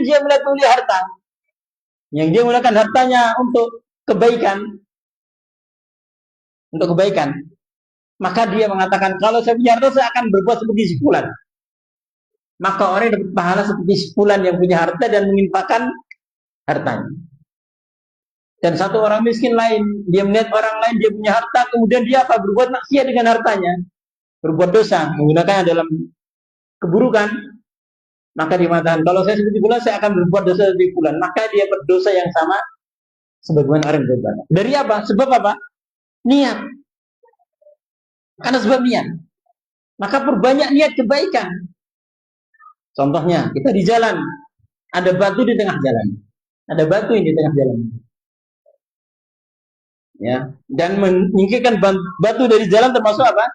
dia melihat harta, yang dia menggunakan hartanya untuk kebaikan, maka dia mengatakan, kalau saya punya harta saya akan berbuat seperti si fulan. Maka orang yang dapat pahala seperti si fulan yang punya harta dan menginfakkan hartanya. Dan satu orang miskin lain, dia melihat orang lain dia punya harta, kemudian dia apa? Berbuat maksiat dengan hartanya, berbuat dosa, menggunakannya dalam keburukan. Maka dia mengatakan, kalau saya seperti fulan, saya akan berbuat dosa seperti fulan. Maka dia berdosa yang sama sebagaimana orang berbuat. Dari apa? Sebab apa? Niat. Karena sebab niat. Maka perbanyak niat kebaikan. Contohnya, kita di jalan, ada batu di tengah jalan. Ada batu yang di tengah jalan. Ya, dan menyingkirkan batu dari jalan termasuk apa?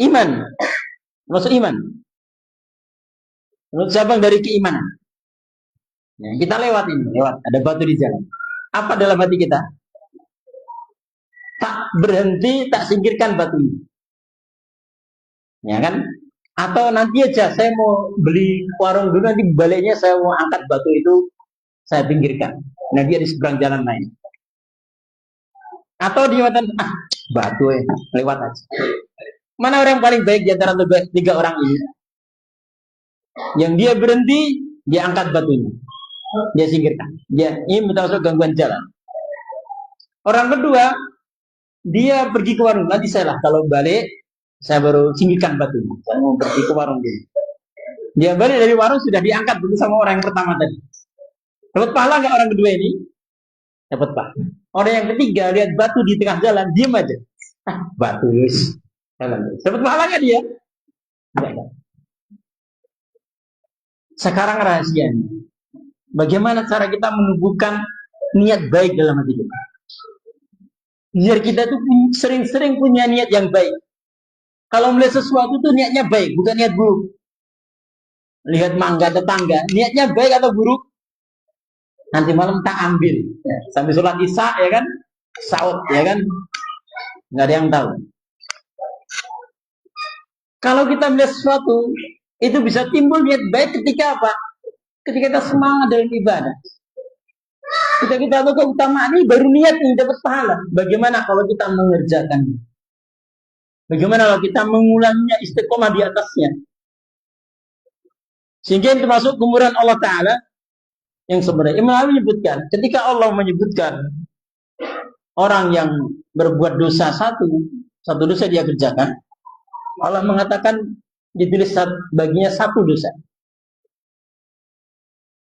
Iman. Termasuk iman. Menurut cabang dari keimanan. Ya, kita lewat, ada batu di jalan. Apa dalam hati kita? Tak berhenti, tak singkirkan batu ini. Ya kan? Atau nanti aja saya mau beli warung dulu, nanti baliknya saya mau angkat batu itu, saya pinggirkan. Nah, dia di seberang jalan lain. Atau dia mengatakan, batu lewat aja. Mana orang paling baik di antara tiga orang ini? Yang dia berhenti, dia angkat batunya, dia singkirkan. Ini termasuk gangguan jalan. Orang kedua, dia pergi ke warung. Nanti saya lah kalau balik, saya baru singkirkan batunya. Saya mau pergi ke warung dulu. Dia balik dari warung sudah diangkat dulu sama orang yang pertama tadi. Dapat pahala nggak orang kedua ini? Dapat pahala. Orang yang ketiga lihat batu di tengah jalan, diam aja. Batu guys. Dapat pahala nggak dia? Tidak. Sekarang rahasianya, bagaimana cara kita menumbuhkan niat baik dalam hati kita? Biar kita tuh sering-sering punya niat yang baik. Kalau melihat sesuatu tuh niatnya baik, bukan niat buruk. Lihat mangga tetangga, niatnya baik atau buruk? Nanti malam tak ambil. Ya, sampai sholat isya, ya kan? Saud, ya kan? Nggak ada yang tahu. Kalau kita melihat sesuatu, itu bisa timbul niat baik ketika apa? Ketika kita semangat dalam ibadah. Ketika kita tahu keutamaan ini, baru niat ini dapat pahala. Bagaimana kalau kita mengerjakannya? Bagaimana kalau kita mengulanginya, istiqomah di atasnya? Sehingga itu termasuk kemurahan Allah Ta'ala yang sebenarnya. Imam Nawawi menyebutkan, ketika Allah menyebutkan orang yang berbuat dosa satu dosa dia kerjakan, Allah mengatakan ditulis baginya satu dosa.